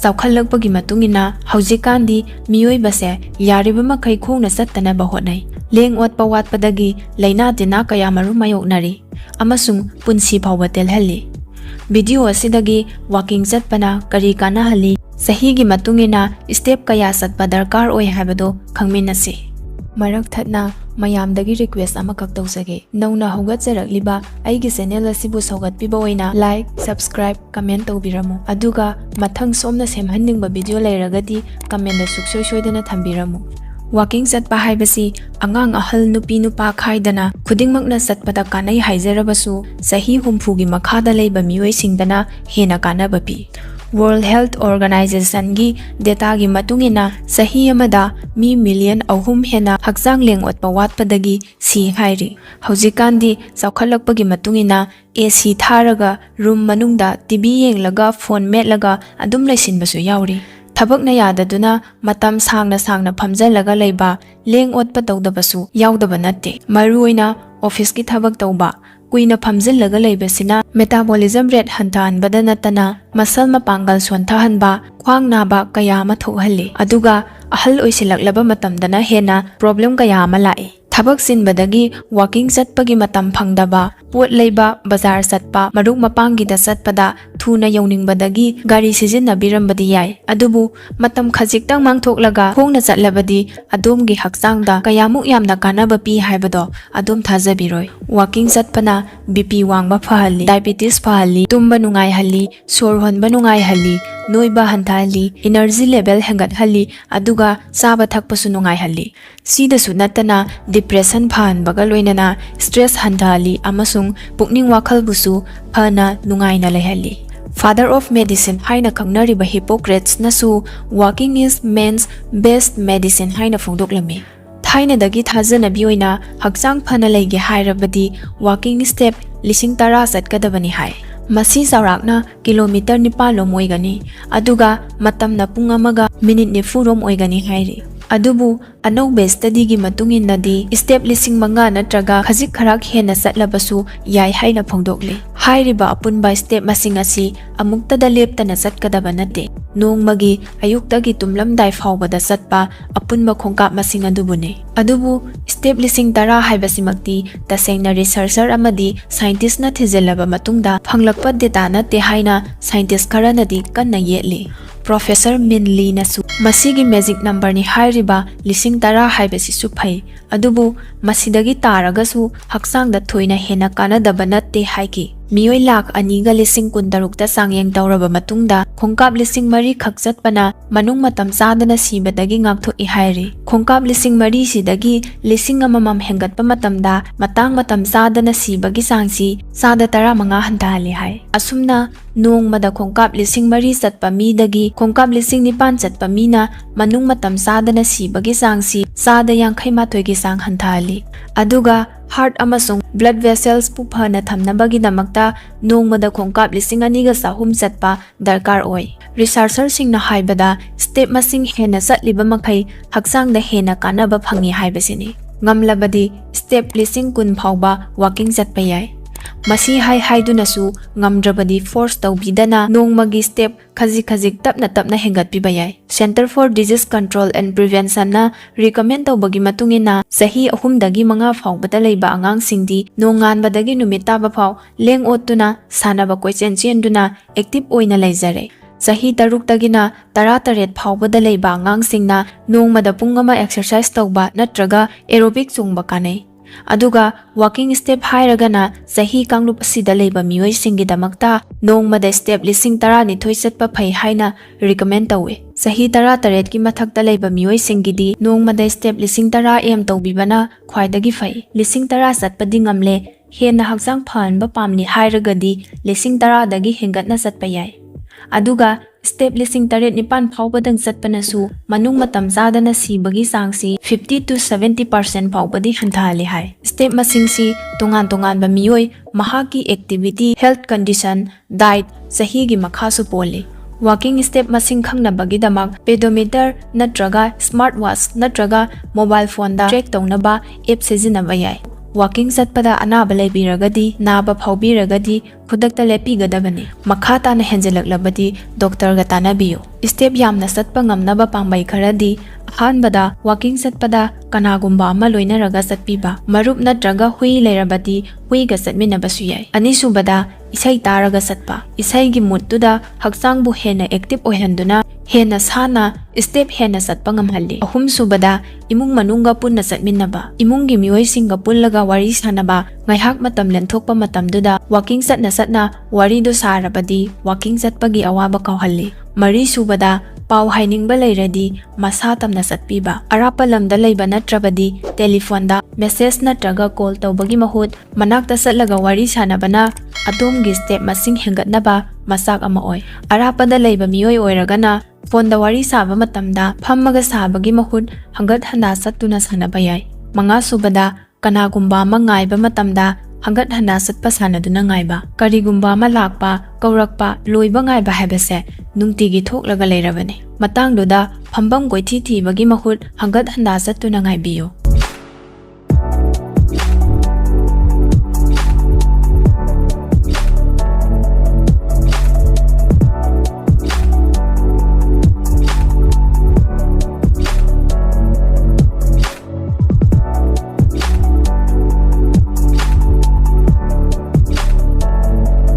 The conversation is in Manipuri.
ꯆꯥꯎꯈꯠꯂꯛꯄꯒꯤ ꯃꯇꯨꯡꯏꯟꯅ ꯍꯧꯖꯤꯛꯀꯥꯟꯗꯤ ꯃꯤꯑꯣꯏꯕꯁꯦ ꯌꯥꯔꯤꯕ ꯃꯈꯩ ꯈꯣꯡꯅ ꯆꯠꯇꯅꯕ ꯍꯣꯠꯅꯩ꯫ ꯂꯦꯡ ꯑꯣꯠꯄ ꯋꯥꯠꯄꯗꯒꯤ ꯂꯩꯅꯥ ꯇꯤꯟꯅꯥ ꯀꯌꯥꯃꯔꯨꯝ ꯃꯥꯌꯣꯛꯅꯔꯤ ꯑꯃꯁꯨꯡ ꯄꯨꯟꯁꯤ ꯐꯥꯎꯕ ꯇꯦꯜꯍꯜꯂꯤ꯫ ꯚꯤꯗꯤꯑꯣ ꯑꯁꯤꯗꯒꯤ ꯋꯥꯀꯤꯡ ꯆꯠꯄꯅ ꯀꯔꯤ ꯀꯥꯟꯅꯍꯜꯂꯤ, ꯆꯍꯤꯒꯤ ꯃꯇꯨꯡꯏꯟꯅ ꯁ꯭ꯇꯦꯞ ꯀꯌꯥ ꯆꯠꯄ ꯗꯔꯀꯥꯔ ꯑꯣꯏ ꯍꯥꯏꯕꯗꯨ ꯈꯪꯃꯤꯟꯅꯁꯤ꯫ ꯃꯔꯛ ꯊꯠꯅ ꯃꯌꯥꯝꯗꯒꯤ ꯔꯤꯀ꯭ꯋꯦꯁ ꯑꯃꯈꯛ ꯇꯧꯖꯒꯦ꯫ ꯅꯧꯅ ꯍꯧꯒꯠꯆꯔꯛꯂꯤꯕ ꯑꯩꯒꯤ ꯆꯦꯅꯦꯜ ꯑꯁꯤꯕꯨ ꯁꯧꯒꯠꯄꯤꯕ ꯑꯣꯏꯅ ꯂꯥꯏꯛ, ꯁꯕꯁꯀ꯭ꯔꯥꯏꯕ, ꯀꯃꯦꯟꯠ ꯇꯧꯕꯤꯔꯝꯃꯨ꯫ ꯑꯗꯨꯒ ꯃꯊꯪ ꯁꯣꯝꯅ ꯁꯦꯝꯍꯟꯅꯤꯡꯕ ꯚꯤꯗꯤꯑꯣ ꯂꯩꯔꯒꯗꯤ ꯀꯃꯦꯟꯠꯗ ꯁꯨꯡꯁꯣꯏ ꯁꯣꯏꯗꯅ ꯊꯝꯕꯤꯔꯝꯃꯨ꯫ ꯋꯥꯀꯤꯡ ꯆꯠꯄ ꯍꯥꯏꯕꯁꯤ ꯑꯉꯥꯡ ꯑꯍꯜ ꯅꯨꯄꯤ ꯅꯨꯄꯥ ꯈꯥꯏꯗꯅ ꯈꯨꯗꯤꯡꯃꯛꯅ ꯆꯠꯄꯗ ꯀꯥꯟꯅꯩ ꯍꯥꯏꯖꯔꯕꯁꯨ ꯆꯍꯤ 70ꯒꯤ ꯃꯈꯥꯗ ꯂꯩꯕ ꯃꯤꯑꯣꯏꯁꯤꯡꯗꯅ ꯍꯦꯟꯅ ꯀꯥꯟꯅꯕ ꯄꯤ꯫ ꯋꯥꯔꯜꯗ ꯍꯦꯜꯊ ꯑꯣꯔꯒꯅꯥꯏꯖꯦꯁꯟꯒꯤ ꯗꯦꯇꯥꯒꯤ ꯃꯇꯨꯡꯏꯟꯅ ꯆꯍꯤ ꯑꯃꯗ ꯃꯤ ꯃꯤꯂꯤꯌꯟ 3 ꯍꯦꯟꯅ ꯍꯛꯆꯥꯡ ꯂꯦꯡ-ꯑꯣꯠꯄ ꯋꯥꯠꯄꯗꯒꯤ ꯁꯤ ꯍꯥꯏꯔꯤ꯫ ꯍꯧꯖꯤꯛꯀꯥꯟꯗꯤ ꯆꯥꯎꯈꯠꯂꯛꯄꯒꯤ ꯃꯇꯨꯡꯏꯟꯅ AC ꯊꯥꯔꯒ ꯔꯨꯝ ꯃꯅꯨꯡꯗ ꯇꯤꯚꯤ ꯌꯦꯡꯂꯒ ꯐꯣꯟ ꯃꯦꯠꯂꯒ ꯑꯗꯨꯝ ꯂꯩꯁꯤꯟꯕꯁꯨ ꯌꯥꯎꯔꯤ꯫ ꯊꯕꯛꯅ ꯌꯥꯗꯗꯨꯅ ꯃꯇꯝ ꯁꯥꯡꯅ ꯐꯝꯖꯜꯂꯒ ꯂꯩꯕ, ꯂꯦꯡ-ꯑꯣꯠꯄ ꯇꯧꯗꯕꯁꯨ ꯌꯥꯎꯗꯕ ꯅꯠꯇꯦ꯫ ꯃꯔꯨꯑꯣꯏꯅ ꯑꯣꯐꯤꯁꯀꯤ ꯊꯕꯛ ꯇꯧꯕ, ꯀꯨꯏꯅ ꯐꯝꯖꯤꯜꯂꯒ ꯂꯩꯕꯁꯤꯅ ꯃꯦꯇꯥꯕꯣꯂꯤꯖꯝ ꯔꯦꯠ ꯍꯟꯊꯍꯟꯕꯗ ꯅꯠꯇꯅ ꯃꯁꯜ ꯃꯄꯥꯡꯒꯜ ꯁꯣꯟꯊꯍꯟꯕ, ꯈ꯭ꯋꯥꯡ ꯅꯥꯕ ꯀꯌꯥ ꯑꯃ ꯊꯣꯛꯍꯜꯂꯤ꯫ ꯑꯗꯨꯒ ꯑꯍꯜ ꯑꯣꯏꯁꯤꯜꯂꯛꯂꯕ ꯃꯇꯝꯗꯅ ꯍꯦꯟꯅ ꯄ꯭ꯔꯣꯕ꯭ꯂꯦꯝ ꯀꯌꯥ ꯑꯃ ꯂꯥꯛꯏ꯫ ꯊꯕꯛ ꯆꯤꯟꯕꯗꯒꯤ ꯋꯥꯀꯤꯡ ꯆꯠꯄꯒꯤ ꯃꯇꯝ ꯐꯪꯗꯕ, ꯄꯣꯠ ꯂꯩꯕ, ꯕꯖꯥꯔ ꯆꯠꯄ, ꯃꯔꯨꯞ ꯃꯄꯥꯡꯒꯤꯗ ꯆꯠꯄꯗ ꯊꯨꯅ ꯌꯧꯅꯤꯡꯕꯗꯒꯤ ꯒꯥꯔꯤ ꯁꯤꯖꯤꯟꯅꯕꯤꯔꯝꯕꯗꯤ ꯌꯥꯏ꯫ ꯑꯗꯨꯕꯨ ꯃꯇꯝ ꯈꯖꯤꯛꯇꯪ ꯃꯥꯡꯊꯣꯛꯂꯒ ꯈꯣꯡꯅ ꯆꯠꯂꯕꯗꯤ ꯑꯗꯣꯝꯒꯤ ꯍꯛꯆꯥꯡꯗ ꯀꯌꯥꯃꯨꯛ ꯌꯥꯝꯅ ꯀꯥꯟꯅꯕ ꯄꯤ ꯍꯥꯏꯕꯗꯣ ꯑꯗꯣꯝ ꯊꯥꯖꯕꯤꯔꯣꯏ꯫ ꯋꯥꯀꯤꯡ ꯆꯠꯄꯅ BP ꯋꯥꯡꯕ ꯐꯍꯜꯂꯤ, ꯗꯥꯏꯕꯦꯇꯤꯁ ꯐꯍꯜꯂꯤ, ꯇꯨꯝꯕ ꯅꯨꯡꯉꯥꯏꯍꯜꯂꯤ, ꯁꯣꯔ ꯍꯣꯟꯕ ꯅꯨꯡꯉꯥꯏꯍꯜꯂꯤ, ꯅꯣꯏꯕ ꯍꯟꯊꯍꯜꯂꯤ, ꯏꯅꯔꯖꯤ ꯂꯦꯚꯦꯜ ꯍꯦꯟꯒꯠꯍꯜꯂꯤ, ꯑꯗꯨꯒ ꯆꯥꯕ ꯊꯛꯄꯁꯨ ꯅꯨꯡꯉꯥꯏꯍꯜꯂꯤ꯫ ꯁꯤꯗꯁꯨ ꯅꯠꯇꯅ ꯗꯤꯄ꯭ꯔꯦꯁꯟ ꯐꯍꯟꯕꯒ ꯂꯣꯏꯅꯅ ꯁ꯭ꯇ꯭ꯔꯦꯁ ꯍꯟꯊꯍꯜꯂꯤ ꯑꯃꯁꯨꯡ ꯄꯨꯛꯅꯤꯡ ꯋꯥꯈꯜꯕꯨꯁꯨ ꯐꯅ ꯅꯨꯡꯉꯥꯏꯅ ꯂꯩꯍꯜꯂꯤ꯫ ꯐꯥꯗꯔ ꯑꯣꯐ ꯃꯦꯗꯤꯁꯤꯟ ꯍꯥꯏꯅ ꯈꯪꯅꯔꯤꯕ ꯍꯤꯄꯣꯀ꯭ꯔꯦꯠꯁꯅꯁꯨ ꯋꯥꯀꯤꯡ ꯏꯖ ꯃꯦꯟꯁ ꯕꯦꯁꯠ ꯃꯦꯗꯤꯁꯤꯟ ꯍꯥꯏꯅ ꯐꯣꯡꯗꯣꯛꯂꯝꯃꯤ꯫ ꯊꯥꯏꯅꯗꯒꯤ ꯊꯥꯖꯅꯕꯤ ꯑꯣꯏꯅ ꯍꯛꯆꯥꯡ ꯐꯅ ꯂꯩꯒꯦ ꯍꯥꯏꯔꯕꯗꯤ ꯋꯥꯀꯤꯡ ꯁ꯭ꯇꯦꯞ 10,000 ꯆꯠꯀꯗꯕꯅꯤ ꯍꯥꯏ꯫ ꯃꯁꯤ ꯆꯥꯎꯔꯥꯛꯅ ꯀꯤꯂꯣꯃꯤꯇꯔ 9 ꯂꯣꯝ ꯑꯣꯏꯒꯅꯤ, ꯑꯗꯨꯒ ꯃꯇꯝꯅ ꯄꯨꯡ 1ꯒ ꯃꯤꯅꯤꯠ 90 ꯔꯣꯝ ꯑꯣꯏꯒꯅꯤ ꯍꯥꯏꯔꯤ꯫ ꯑꯗꯨꯕꯨ ꯑꯅꯧꯕ ꯁ꯭ꯇꯗꯤꯒꯤ ꯃꯇꯨꯡꯏꯟꯅꯗꯤ ꯁ꯭ꯇꯦꯞ 5,000 ꯅꯠꯇ꯭ꯔꯒ ꯈꯖꯤꯛ ꯈꯔꯥꯛ ꯍꯦꯟꯅ ꯆꯠꯂꯕꯁꯨ ꯌꯥꯏ ꯍꯥꯏꯅ ꯐꯣꯡꯗꯣꯛꯂꯤ꯫ ꯍꯥꯏꯔꯤꯕ ꯑꯄꯨꯟꯕ ꯁ꯭ꯇꯦꯞ ꯃꯁꯤꯡ ꯑꯁꯤ ꯑꯃꯨꯛꯇꯗ ꯂꯦꯞꯇꯅ ꯆꯠꯀꯗꯕ ꯅꯠꯇꯦ, ꯅꯣꯡꯃꯒꯤ ꯑꯌꯨꯛꯇꯒꯤ ꯇꯨꯝꯂꯝꯗꯥꯏ ꯐꯥꯎꯕꯗ ꯆꯠꯄ ꯑꯄꯨꯟꯕ ꯈꯣꯡꯀꯥꯞ ꯃꯁꯤꯡ ꯑꯗꯨꯕꯨꯅꯤ꯫ ꯑꯗꯨꯕꯨ ꯁ꯭ꯇꯦꯞ 10,000 ꯍꯥꯏꯕꯁꯤꯃꯛꯇꯤ ꯇꯁꯦꯡꯅ ꯔꯤꯁꯔꯆꯔ ꯑꯃꯗꯤ ꯁꯥꯏꯟꯇꯤꯁꯠꯅ ꯊꯤꯖꯤꯜꯂꯕ ꯃꯇꯨꯡꯗ ꯐꯪꯂꯛꯄ ꯗꯦꯇꯥ ꯅꯠꯇꯦ ꯍꯥꯏꯅ ꯁꯥꯏꯟꯇꯤꯁꯠ ꯈꯔꯅꯗꯤ ꯀꯟꯅ ꯌꯦꯠꯂꯤ꯫ ꯄ꯭ꯔꯣꯐꯦꯁꯔ ꯃꯤꯟ ꯂꯤꯅꯁꯨ ꯃꯁꯤꯒꯤ ꯃꯦꯖꯤꯛ ꯅꯝꯕꯔꯅꯤ ꯍꯥꯏꯔꯤꯕ 10,000 ꯍꯥꯏꯕꯁꯤꯁꯨ ꯐꯩ, ꯑꯗꯨꯕꯨ ꯃꯁꯤꯗꯒꯤ ꯇꯥꯔꯒꯁꯨ ꯍꯛꯆꯥꯡꯗ ꯊꯣꯏꯅ ꯍꯦꯟꯅ ꯀꯥꯟꯅꯗꯕ ꯅꯠꯇꯦ ꯍꯥꯏꯈꯤ꯫ ꯃꯤꯑꯣꯏ 2,260,000ꯗ ꯆꯥꯡꯌꯦꯡ ꯇꯧꯔꯕ ꯃꯇꯨꯡꯗ ꯈꯣꯡꯀꯥꯞ 4,000 ꯈꯛ ꯆꯠꯄꯅ ꯃꯅꯨꯡ ꯃꯇꯝ ꯆꯥꯗꯅ ꯁꯤꯕꯗꯒꯤ ꯉꯥꯛꯊꯣꯛꯏ ꯍꯥꯏꯔꯤ꯫ ꯈꯣꯡꯀꯥꯞ 4,000 ꯁꯤꯗꯒꯤ 1,000 ꯍꯦꯟꯒꯠꯄ ꯃꯇꯝꯗ ꯃꯇꯝ ꯆꯥꯗꯅ ꯁꯤꯕꯒꯤ ꯆꯥꯡꯁꯤ ꯆꯥꯗ 15 ꯍꯟꯊꯍꯜꯂꯤ ꯍꯥꯏ꯫ ꯑꯁꯨꯝꯅ ꯅꯣꯡꯃꯗ ꯈꯣꯡꯀꯥꯞ 4,000 ꯆꯠꯄ ꯃꯤꯗꯒꯤ ꯈꯣꯡꯀꯥꯞ 9,000 ꯆꯠꯄ ꯃꯤꯅ ꯃꯅꯨꯡ ꯃꯇꯝ ꯆꯥꯗꯅ ꯁꯤꯕꯒꯤ ꯆꯥꯡꯁꯤ ꯆꯥꯗ 51ꯒꯤ ꯆꯥꯡ ꯍꯟꯊꯍꯜꯂꯤ꯫ ꯑꯗꯨꯒ ꯍꯥꯔꯠ ꯑꯃꯁꯨꯡ ꯕ꯭ꯂꯗ ꯚꯦꯁꯦꯜꯁꯄꯨ ꯐꯅ ꯊꯝꯅꯕꯒꯤꯗꯃꯛꯇ ꯅꯣꯡꯃꯗ ꯈꯣꯡꯀꯥꯞ 2,200 ꯆꯠꯄ ꯗꯔꯀꯥꯔ ꯑꯣꯏ꯫ ꯔꯤꯁꯔꯆꯔꯁꯤꯡꯅ ꯍꯥꯏꯕꯗ ꯁ꯭ꯇꯦꯞ ꯃꯁꯤꯡ ꯍꯦꯟꯅ ꯆꯠꯂꯤꯕ ꯃꯈꯩ ꯍꯛꯆꯥꯡꯗ ꯍꯦꯟꯅ ꯀꯥꯟꯅꯕ ꯐꯪꯏ ꯍꯥꯏꯕꯁꯤꯅꯤ꯫ ꯉꯝꯂꯕꯗꯤ ꯁ꯭ꯇꯦꯞ 20,000 ꯐꯥꯎꯕ ꯋꯥꯀꯤꯡ ꯆꯠꯄ ꯌꯥꯏ꯫ ꯃꯁꯤ ꯍꯥꯏꯗꯨꯅꯁꯨ ꯉꯝꯗ꯭ꯔꯕꯗꯤ ꯐꯣꯔꯁ ꯇꯧꯕꯤꯗꯅ ꯅꯣꯡꯃꯒꯤ ꯁ꯭ꯇꯦꯞ ꯈꯖꯤꯛ ꯇꯞꯅ ꯍꯦꯟꯒꯠꯄꯤꯕ ꯌꯥꯏ꯫ Center for disease control and ꯄ꯭ꯔꯤꯚꯦꯟꯁꯟꯅ ꯔꯤꯀꯃꯦꯟ ꯇꯧꯕꯒꯤ ꯃꯇꯨꯡꯏꯟꯅ ꯆꯍꯤ 3ꯗꯒꯤ 5 ꯐꯥꯎꯕꯗ ꯂꯩꯕ ꯑꯉꯥꯡꯁꯤꯡꯗꯤ ꯅꯣꯡꯉꯥꯟꯕꯗꯒꯤ ꯅꯨꯃꯤꯠ ꯇꯥꯕ ꯐꯥꯎ ꯂꯦꯡ-ꯑꯣꯠꯇꯨꯅ, ꯁꯥꯟꯅꯕ ꯀꯣꯏꯆꯦꯟ ꯆꯦꯟꯗꯨꯅ ꯑꯦꯛꯇꯤꯚ ꯑꯣꯏꯅ ꯂꯩꯖꯔꯦ꯫ ꯆꯍꯤ 6ꯇꯒꯤꯅ 18 ꯐꯥꯎꯕꯗ ꯂꯩꯕ ꯑꯉꯥꯡꯁꯤꯡꯅ ꯅꯣꯡꯃꯗ ꯄꯨꯡ 1 ꯑꯦꯛꯁꯔꯁꯥꯏꯖ ꯇꯧꯕ ꯅꯠꯇ꯭ꯔꯒ ꯑꯦꯔꯣꯕꯤꯛ ꯆꯣꯡꯕ ꯀꯥꯟꯅꯩ꯫ ꯑꯗꯨꯒ ꯋꯥꯀꯤꯡ ꯁ꯭ꯇꯦꯞ ꯍꯥꯏꯔꯒꯅ ꯆꯍꯤ ꯀꯥꯡꯂꯨꯞ ꯑꯁꯤꯗ ꯂꯩꯕ ꯃꯤꯑꯣꯏꯁꯤꯡꯒꯤꯗꯃꯛꯇ ꯅꯣꯡꯃꯗ ꯁ꯭ꯇꯦꯞ 12,000 ꯆꯠꯄ ꯐꯩ ꯍꯥꯏꯅ ꯔꯤꯀꯃꯦꯟ ꯇꯧꯏ꯫ ꯆꯍꯤ 18ꯒꯤ ꯃꯊꯛꯇ ꯂꯩꯕ ꯃꯤꯑꯣꯏꯁꯤꯡꯒꯤꯗꯤ ꯅꯣꯡꯃꯗ ꯁ꯭ꯇꯦꯞ 10,000 ꯑꯦꯝ ꯇꯧꯕꯤꯕꯅ ꯈ꯭ꯋꯥꯏꯗꯒꯤ ꯐꯩ꯫ 10,000 ꯆꯠꯄꯗꯤ ꯉꯝꯂꯦ, ꯍꯦꯟꯅ ꯍꯛꯆꯥꯡ ꯐꯍꯟꯕ ꯄꯥꯝꯂꯤ ꯍꯥꯏꯔꯒꯗꯤ 10,000ꯗꯒꯤ ꯍꯦꯟꯒꯠꯅ ꯆꯠꯄ ꯌꯥꯏ꯫ ꯑꯗꯨꯒ ꯁ꯭ꯇꯦꯞ 8,000-9,000 ꯐꯥꯎꯕꯗꯪ ꯆꯠꯄꯅꯁꯨ ꯃꯅꯨꯡ ꯃꯇꯝ ꯆꯥꯗꯅ ꯁꯤꯕꯒꯤ ꯆꯥꯡꯁꯤ 50 to 70% ꯐꯥꯎꯕꯗꯤ ꯍꯟꯊꯍꯜꯂꯤ ꯍꯥꯏ꯫ ꯁ꯭ꯇꯦꯞ ꯃꯁꯤꯡꯁꯤ ꯇꯣꯉꯥꯟ-ꯇꯣꯉꯥꯟꯕ ꯃꯤꯑꯣꯏ, ꯃꯍꯥꯛꯀꯤ ꯑꯦꯛꯇꯤꯚꯤꯇꯤ, ꯍꯦꯜꯊ ꯀꯟꯗꯤꯁꯟ, ꯗꯥꯏꯠ, ꯆꯍꯤꯒꯤ ꯃꯈꯥꯁꯨ ꯄꯣꯜꯂꯤ꯫ ꯋꯥꯀꯤꯡ ꯁ꯭ꯇꯦꯞ ꯃꯁꯤꯡ ꯈꯪꯅꯕꯒꯤꯗꯃꯛ ꯄꯦꯗꯣꯃꯤꯇꯔ ꯅꯠꯇ꯭ꯔꯒ ꯁ꯭ꯃꯥꯔꯠ ꯋꯥꯆ ꯅꯠꯇ꯭ꯔꯒ ꯃꯣꯕꯥꯏꯜ ꯐꯣꯟꯗ ꯇ꯭ꯔꯦꯛ ꯇꯧꯅꯕ ꯑꯦꯞ ꯁꯤꯖꯤꯟꯅꯕ ꯌꯥꯏ꯫ Walking satpada anaba leibiragadi naba phawbiragadi khudakta lepigadabani. Makha tana henjelaklabadi doctor ga tanabiyo. Step yamna satpa ngamnaba pangbai kharadi ahanbada walking satpada kanagumba ama loinaraga satpiba. Marup natraga hui leirabadi hui ga satminabasu yai. Anisubada isai taraga satpa. Isai gi muttuda haksangbu henna active oihanduna henna sana step henna satpa ngamhalli. Ahum subada imung manunga punna satminaba. Imungi miyoisingga pullaga wari sanaba ngaihak matam lenthokpa matamduda walking satna wari do sarabadi walking satpagi awaba kawhalli. Mari subada pau hainingba leiradi masa tamna satpiba. Arapa lamda leiba natrabadi telefonda message natraga call tawbagi mahut manakta satlaga wari sanabana adomgi step masing hengatnaba masak ama oy. Arapada leiba miyoy oiragana fonda wari saba matamda phammaga sabagi mahut hangat handa sattuna sanaba yai. Manga subada kanagumba ama ngaiba matamda hangat handa satpa sanaduna ngaiba. Karigumba ama lakpa kaurakpa loiba ngaiba habase nungtigi thoklaga leirabane. Matangduda phambam goithi thibagi mahut hangat handa sattuna ngaibiyo.